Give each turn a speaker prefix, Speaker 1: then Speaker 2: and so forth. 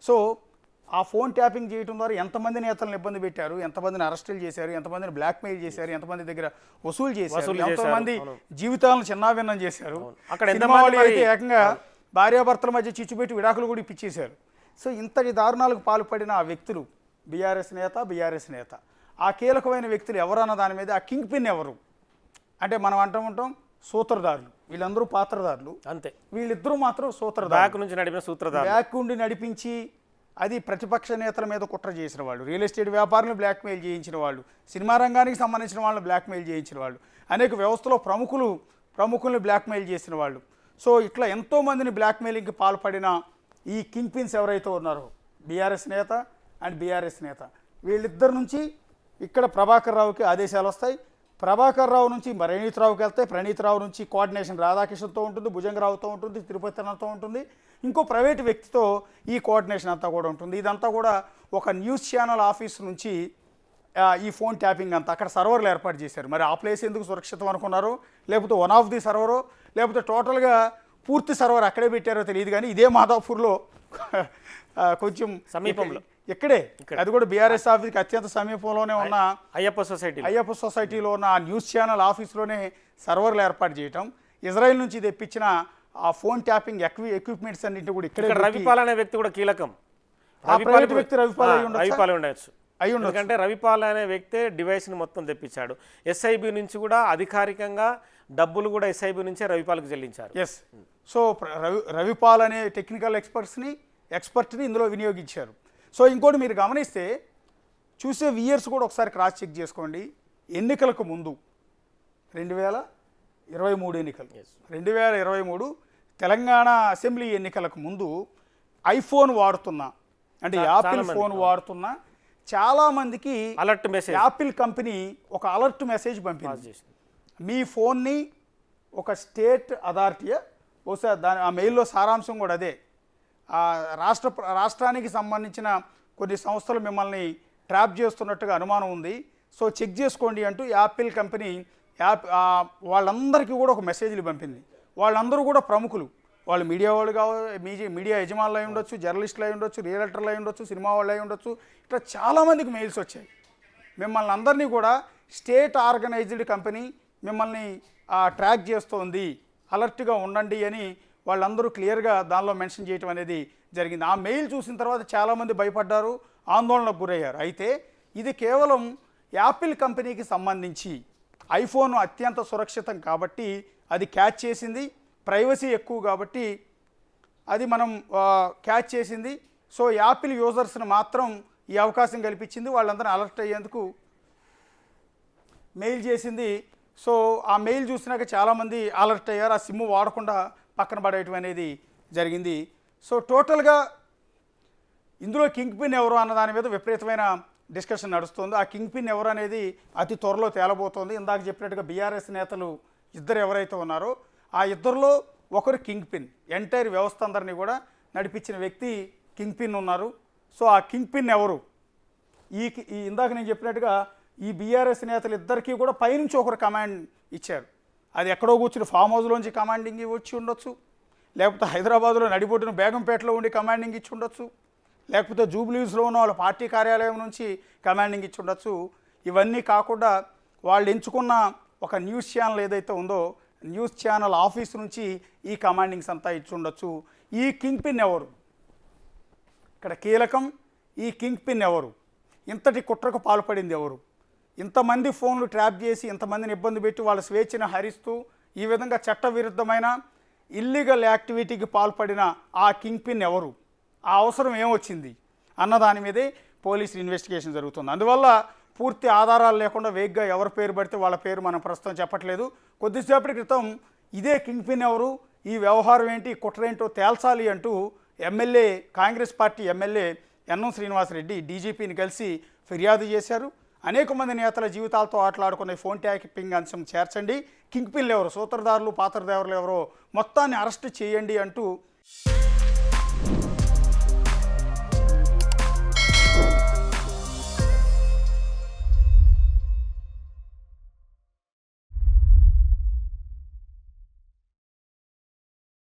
Speaker 1: So ఆ phone tapping చేయడం ద్వారా ఎంతమంది నేతలను ఇబ్బంది పెట్టారు, ఎంతమందిని అరెస్టులు చేశారు, ఎంతమందిని బ్లాక్మెయిల్ చేశారు, ఎంతమంది దగ్గర వసూలు చేశారు, ఎంతోమంది జీవితాలను చిన్నాభిన్నం చేశారు.
Speaker 2: అక్కడ
Speaker 1: అయితే ఏకంగా భార్యాభర్తల మధ్య చిచ్చుపెట్టి విడాకులు కూడా ఇప్పించేశారు. సో ఇంతటి దారుణాలకు పాల్పడిన ఆ వ్యక్తులు బీఆర్ఎస్ నేత ఆ కీలకమైన వ్యక్తులు ఎవరన్న దాని మీద ఆ కింగ్ పిన్ ఎవరు అంటే మనం ఉంటాం సూత్రధారులు, వీళ్ళందరూ పాత్రధారులు
Speaker 2: అంతే.
Speaker 1: వీళ్ళిద్దరూ మాత్రం సూత్రధారులు,
Speaker 2: బ్యాక్ నుంచి నడిపిన సూత్రధారులు,
Speaker 1: బ్యాక్ ఉండి నడిపించి అది ప్రతిపక్ష నేతల మీద కుట్ర చేసిన వాళ్ళు, రియల్ ఎస్టేట్ వ్యాపారులను బ్లాక్మెయిల్ చేయించిన వాళ్ళు, సినిమా రంగానికి సంబంధించిన వాళ్ళని బ్లాక్మెయిల్ చేయించిన వాళ్ళు, అనేక వ్యవస్థలో ప్రముఖుల్ని బ్లాక్మెయిల్ చేసిన వాళ్ళు. సో ఇట్లా ఎంతోమందిని బ్లాక్మెయిలింగ్కి పాల్పడిన ఈ కింగ్ పిన్స్ ఎవరైతే ఉన్నారో బీఆర్ఎస్ నేత వీళ్ళిద్దరి నుంచి ఇక్కడ ప్రభాకర్ రావుకి ఆదేశాలు వస్తాయి. ప్రభాకర్ రావు నుంచి ప్రణీత్ రావుకి వెళ్తాయి. ప్రణీత్ రావు నుంచి కోఆర్డినేషన్ రాధాకృష్ణతో ఉంటుంది, భుజంగరావుతో ఉంటుంది, తిరుపతి అన్నతో ఉంటుంది, ఇంకో ప్రైవేట్ వ్యక్తితో ఈ కోఆర్డినేషన్ అంతా కూడా ఉంటుంది. ఇదంతా కూడా ఒక న్యూస్ ఛానల్ ఆఫీస్ నుంచి ఈ ఫోన్ ట్యాపింగ్ అంతా అక్కడ సర్వర్లు ఏర్పాటు చేశారు. మరి ఆ ప్లేస్ ఎందుకు సురక్షితం అనుకున్నారు, లేకపోతే వన్ ఆఫ్ ది సర్వరో, లేకపోతే టోటల్గా పూర్తి సర్వర్ అక్కడే పెట్టారో తెలియదు. కానీ ఇదే మాదాపూర్లో కొంచెం
Speaker 2: సమీపంలో
Speaker 1: ఇక్కడే, అది కూడా బీఆర్ఎస్ ఆఫీస్కి అత్యంత సమీపంలోనే ఉన్న
Speaker 2: అయ్యప్ప
Speaker 1: సొసైటీలో ఉన్న ఆ న్యూస్ ఛానల్ ఆఫీస్లోనే సర్వర్లు ఏర్పాటు చేయటం, ఇజ్రాయెల్ నుంచి తెప్పించిన ఆ ఫోన్ ట్యాపింగ్ ఎక్విప్మెంట్స్ అన్నింటినీ కూడా ఇక్కడ
Speaker 2: రవిపాల్ అనే వ్యక్తి కూడా కీలకం.
Speaker 1: రవిపాల్
Speaker 2: ఉండొచ్చు. ఎందుకంటే రవిపాల్ అనే వ్యక్తే డివైస్ని మొత్తం తెప్పించాడు. ఎస్ఐబి నుంచి కూడా అధికారికంగా డబ్బులు కూడా ఎస్ఐబి నుంచే రవిపాల్కి చెల్లించారు.
Speaker 1: ఎస్. సో రవిపాల్ అనే టెక్నికల్ ఎక్స్పర్ట్ని ఇందులో వినియోగించారు. సో ఇంకోటి మీరు గమనిస్తే చూసే వియర్స్ కూడా ఒకసారి క్రాస్ చెక్ చేసుకోండి. ఎన్నికలకు ముందు 2023 ఎన్నికలు, 2023 తెలంగాణ అసెంబ్లీ ఎన్నికలకు ముందు ఐఫోన్ వాడుతున్నా అంటే యాపిల్ ఫోన్ వాడుతున్నా చాలామందికి
Speaker 2: అలర్ట్ మెసేజ్
Speaker 1: యాపిల్ కంపెనీ ఒక అలర్ట్ మెసేజ్ పంపింది. మీ ఫోన్ని ఒక స్టేట్ అథారిటీ బహుశా ఆ మెయిల్లో సారాంశం కూడా అదే, రాష్ట్రానికి సంబంధించిన కొన్ని సంస్థలు మిమ్మల్ని ట్రాప్ చేస్తున్నట్టుగా అనుమానం ఉంది, సో చెక్ చేసుకోండి అంటూ యాపిల్ కంపెనీ వాళ్ళందరికీ కూడా ఒక మెసేజ్లు పంపింది. వాళ్ళందరూ కూడా ప్రముఖులు, వాళ్ళు మీడియా వాళ్ళు మీడియా యజమానులు అయి ఉండొచ్చు, జర్నలిస్టులు అయి ఉండొచ్చు, రియల్టర్లు అయి ఉండొచ్చు, సినిమా వాళ్ళు అయి ఉండొచ్చు, ఇట్లా చాలామందికి మెయిల్స్ వచ్చాయి. మిమ్మల్ని అందరినీ కూడా స్టేట్ ఆర్గనైజ్డ్ కంపెనీ మిమ్మల్ని ట్రాక్ చేస్తోంది, అలర్ట్గా ఉండండి అని వాళ్ళందరూ క్లియర్గా దానిలో మెన్షన్ చేయడం అనేది జరిగింది. ఆ మెయిల్ చూసిన తర్వాత చాలామంది భయపడ్డారు, ఆందోళనకు గురయ్యారు. అయితే ఇది కేవలం యాపిల్ కంపెనీకి సంబంధించి, ఐఫోన్ అత్యంత సురక్షితం కాబట్టి అది క్యాచ్ చేసింది, ప్రైవసీ ఎక్కువ కాబట్టి అది మనం క్యాచ్ చేసింది. సో యాపిల్ యూజర్స్ని మాత్రం ఈ అవకాశం కల్పించింది, వాళ్ళందరినీ అలర్ట్ అయ్యేందుకు మెయిల్ చేసింది. సో ఆ మెయిల్ చూసినాక చాలామంది అలర్ట్ అయ్యారు, ఆ సిమ్ వాడకుండా పక్కన పడేయటం అనేది జరిగింది. సో టోటల్గా ఇందులో కింగ్ పిన్ ఎవరు అన్న దాని మీద విపరీతమైన డిస్కషన్ నడుస్తుంది. ఆ కింగ్ పిన్ ఎవరు అనేది అతి త్వరలో తేలబోతోంది. ఇందాక చెప్పినట్టుగా బీఆర్ఎస్ నేతలు ఇద్దరు ఎవరైతే ఉన్నారో ఆ ఇద్దరిలో ఒకరు కింగ్ పిన్, ఎంటైర్ వ్యవస్థ అందరినీ కూడా నడిపించిన వ్యక్తి కింగ్ పిన్ ఉన్నారు. సో ఆ కింగ్ పిన్ ఎవరు, ఈ ఇందాక నేను చెప్పినట్టుగా ఈ బీఆర్ఎస్ నేతలు ఇద్దరికీ కూడా పైనుంచి ఒకరు కమాండ్ ఇచ్చారు. అది ఎక్కడో కూర్చుని ఫామ్ హౌస్లోంచి కమాండింగ్ ఇచ్చి ఉండొచ్చు, లేకపోతే హైదరాబాద్లో నడిబొడ్డున బేగంపేటలో ఉండి కమాండింగ్ ఇచ్చి ఉండొచ్చు, లేకపోతే జూబ్లీస్లో ఉన్న వాళ్ళ పార్టీ కార్యాలయం నుంచి కమాండింగ్ ఇచ్చి ఉండొచ్చు. ఇవన్నీ కాకుండా వాళ్ళు ఎంచుకున్న ఒక న్యూస్ ఛానల్ ఏదైతే ఉందో న్యూస్ ఛానల్ ఆఫీస్ నుంచి ఈ కమాండింగ్స్ అంతా ఇచ్చి ఉండొచ్చు. ఈ కింగ్ పిన్ ఎవరు, ఇక్కడ కీలకం, ఈ కింగ్ పిన్ ఎవరు, ఇంతటి కుట్రకు పాల్పడింది ఎవరు, ఇంతమంది ఫోన్లు ట్రాప్ చేసి ఇంతమందిని ఇబ్బంది పెట్టి వాళ్ళ స్వేచ్ఛను హరిస్తూ ఈ విధంగా చట్టవిరుద్ధమైన ఇల్లీగల్ యాక్టివిటీకి పాల్పడిన ఆ కింగ్ పిన్ ఎవరు, ఆ అవసరం ఏమొచ్చింది అన్న దాని మీదే పోలీసులు ఇన్వెస్టిగేషన్ జరుగుతుంది. అందువల్ల పూర్తి ఆధారాలు లేకుండా వేగ్గా ఎవరి పేరు పడితే వాళ్ళ పేరు మనం ప్రస్తుతం చెప్పట్లేదు. కొద్దిసేపటి క్రితం ఇదే కింగ్ పిన్ ఎవరు, ఈ వ్యవహారం ఏంటి, కుట్ర ఏంటో తేల్చాలి అంటూ Congress party MLA N M Srinivasa Reddy డీజీపీని కలిసి ఫిర్యాదు చేశారు. అనేక మంది నేతల జీవితాలతో ఆటలాడుకునే ఫోన్ ట్యాపింగ్ అంశం చేర్చండి, కింగ్ పిన్లు ఎవరు, సూత్రధారులు పాత్రధారులు ఎవరో మొత్తాన్ని అరెస్ట్ చేయండి అంటూ